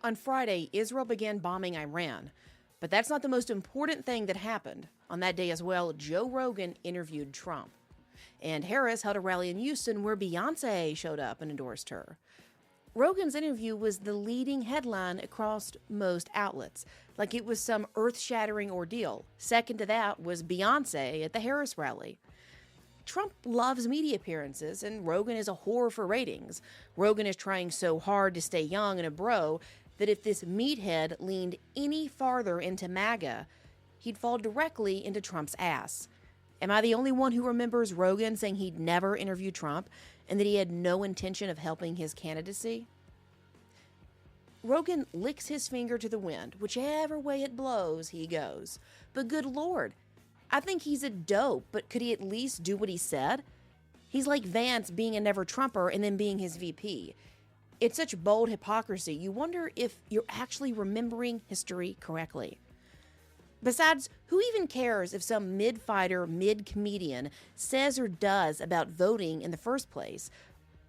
On Friday, Israel began bombing Iran. But that's not the most important thing that happened. On that day as well, Joe Rogan interviewed Trump. And Harris held a rally in Houston where Beyonce showed up and endorsed her. Rogan's interview was the leading headline across most outlets, like it was some earth-shattering ordeal. Second to that was Beyonce at the Harris rally. Trump loves media appearances, and Rogan is a whore for ratings. Rogan is trying so hard to stay young and a bro that if this meathead leaned any farther into MAGA, he'd fall directly into Trump's ass. Am I the only one who remembers Rogan saying he'd never interview Trump and that he had no intention of helping his candidacy? Rogan licks his finger to the wind. Whichever way it blows, he goes. But good Lord, I think he's a dope, but could he at least do what he said? He's like Vance being a never-Trumper and then being his VP. It's such bold hypocrisy. You wonder if you're actually remembering history correctly. Besides, who even cares if some mid-fighter, mid-comedian says or does about voting in the first place?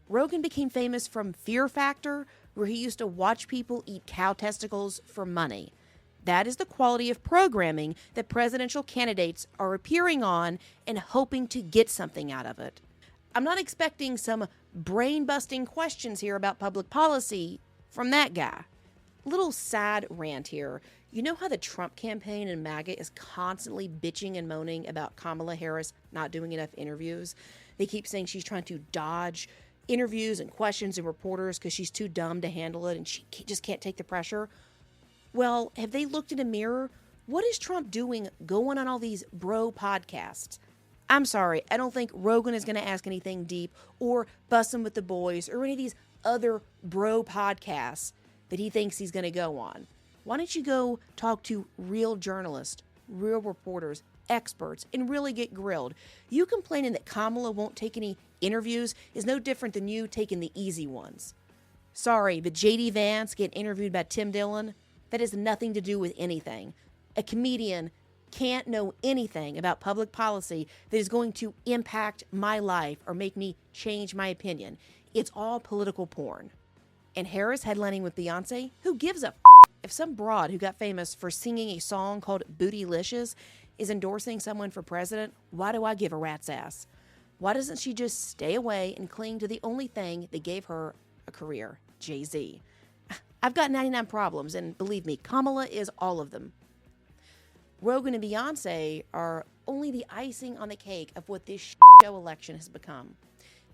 Rogan became famous from Fear Factor, where he used to watch people eat cow testicles for money. That is the quality of programming that presidential candidates are appearing on and hoping to get something out of it. I'm not expecting some brain-busting questions here about public policy from that guy. Little side rant here. You know how the Trump campaign and MAGA is constantly bitching and moaning about Kamala Harris not doing enough interviews? They keep saying she's trying to dodge interviews and questions and reporters because she's too dumb to handle it and she just can't take the pressure. Well, have they looked in a mirror? What is Trump doing going on all these bro podcasts? I'm sorry, I don't think Rogan is going to ask anything deep or bussin' with the boys or any of these other bro podcasts that he thinks he's going to go on. Why don't you go talk to real journalists, real reporters, experts, and really get grilled? You complaining that Kamala won't take any interviews is no different than you taking the easy ones. Sorry, but J.D. Vance getting interviewed by Tim Dillon, that has nothing to do with anything. A comedian can't know anything about public policy that is going to impact my life or make me change my opinion. It's all political porn. And Harris headlining with Beyonce? Who gives a if some broad who got famous for singing a song called Bootylicious is endorsing someone for president? Why do I give a rat's ass? Why doesn't she just stay away and cling to the only thing that gave her a career? Jay-Z. I've got 99 problems, and believe me, Kamala is all of them. Rogan and Beyonce are only the icing on the cake of what this show election has become.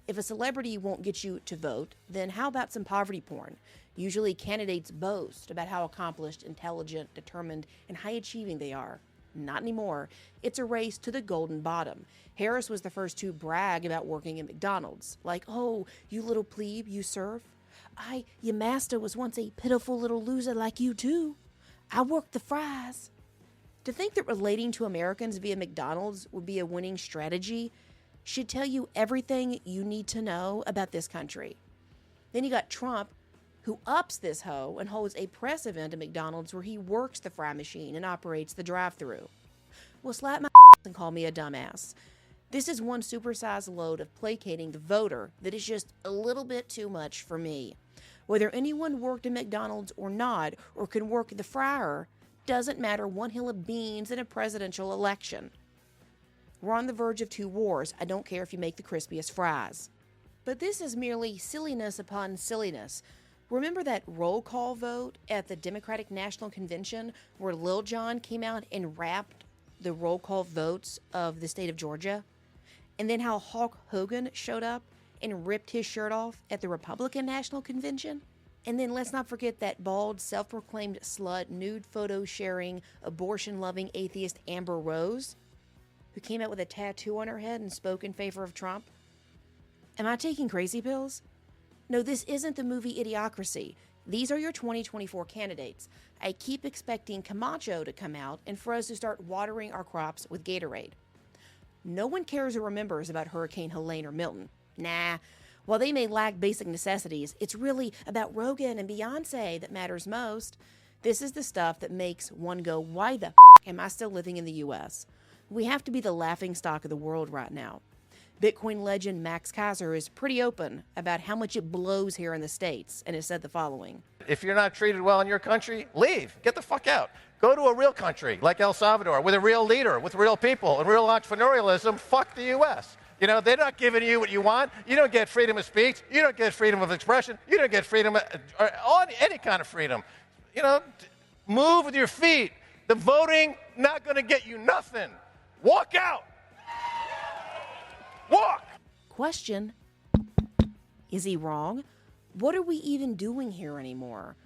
If a celebrity won't get you to vote, then how about some poverty porn? Usually candidates boast about how accomplished, intelligent, determined, and high-achieving they are. Not anymore. It's a race to the golden bottom. Harris was the first to brag about working at McDonald's. Like, oh, you little plebe, you surf? Your master was once a pitiful little loser like you too. I worked the fries. To think that relating to Americans via McDonald's would be a winning strategy should tell you everything you need to know about this country. Then you got Trump, who ups this hoe and holds a press event at McDonald's where he works the fry machine and operates the drive-thru. Well, slap my and call me a dumbass. This is one supersized load of placating the voter that is just a little bit too much for me. Whether anyone worked at McDonald's or not, or can work the fryer, doesn't matter one hill of beans in a presidential election. We're on the verge of two wars. I don't care if you make the crispiest fries. But this is merely silliness upon silliness. Remember that roll call vote at the Democratic National Convention where Lil Jon came out and rapped the roll call votes of the state of Georgia? And then how Hulk Hogan showed up and ripped his shirt off at the Republican National Convention? And then let's not forget that bald, self-proclaimed slut, nude photo sharing, abortion-loving atheist Amber Rose, who came out with a tattoo on her head and spoke in favor of Trump. Am I taking crazy pills? No, this isn't the movie Idiocracy. These are your 2024 candidates. I keep expecting Camacho to come out and for us to start watering our crops with Gatorade. No one cares or remembers about Hurricane Helene or Milton. Nah. While they may lack basic necessities, it's really about Rogan and Beyonce that matters most. This is the stuff that makes one go, why the am I still living in the U.S.? We have to be the laughingstock of the world right now. Bitcoin legend Max Kaiser is pretty open about how much it blows here in the States and has said the following. If you're not treated well in your country, leave. Get the fuck out. Go to a real country like El Salvador with a real leader, with real people, and real entrepreneurialism. Fuck the U.S. You know, they're not giving you what you want. You don't get freedom of speech. You don't get freedom of expression. You don't get freedom of, or any kind of freedom. You know, move with your feet. The voting, not going to get you nothing. Walk out. Walk. Question: is he wrong? What are we even doing here anymore?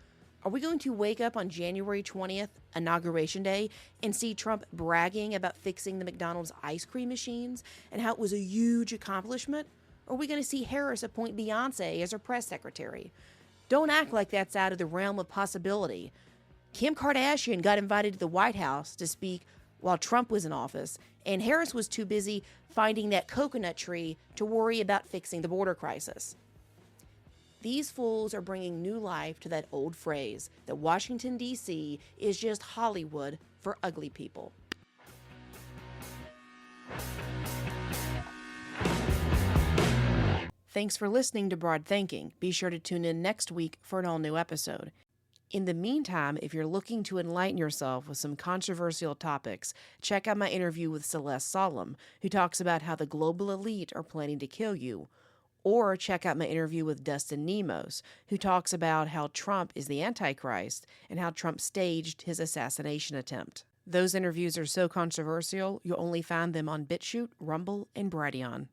Are we going to wake up on January 20th, Inauguration Day, and see Trump bragging about fixing the McDonald's ice cream machines and how it was a huge accomplishment? Or are we going to see Harris appoint Beyonce as her press secretary? Don't act like that's out of the realm of possibility. Kim Kardashian got invited to the White House to speak while Trump was in office, and Harris was too busy finding that coconut tree to worry about fixing the border crisis. These fools are bringing new life to that old phrase that Washington, D.C. is just Hollywood for ugly people. Thanks for listening to Broad Thinking. Be sure to tune in next week for an all-new episode. In the meantime, if you're looking to enlighten yourself with some controversial topics, check out my interview with Celeste Solum, who talks about how the global elite are planning to kill you. Or check out my interview with Dustin Nemos, who talks about how Trump is the Antichrist and how Trump staged his assassination attempt. Those interviews are so controversial, you'll only find them on BitChute, Rumble, and Brighteon.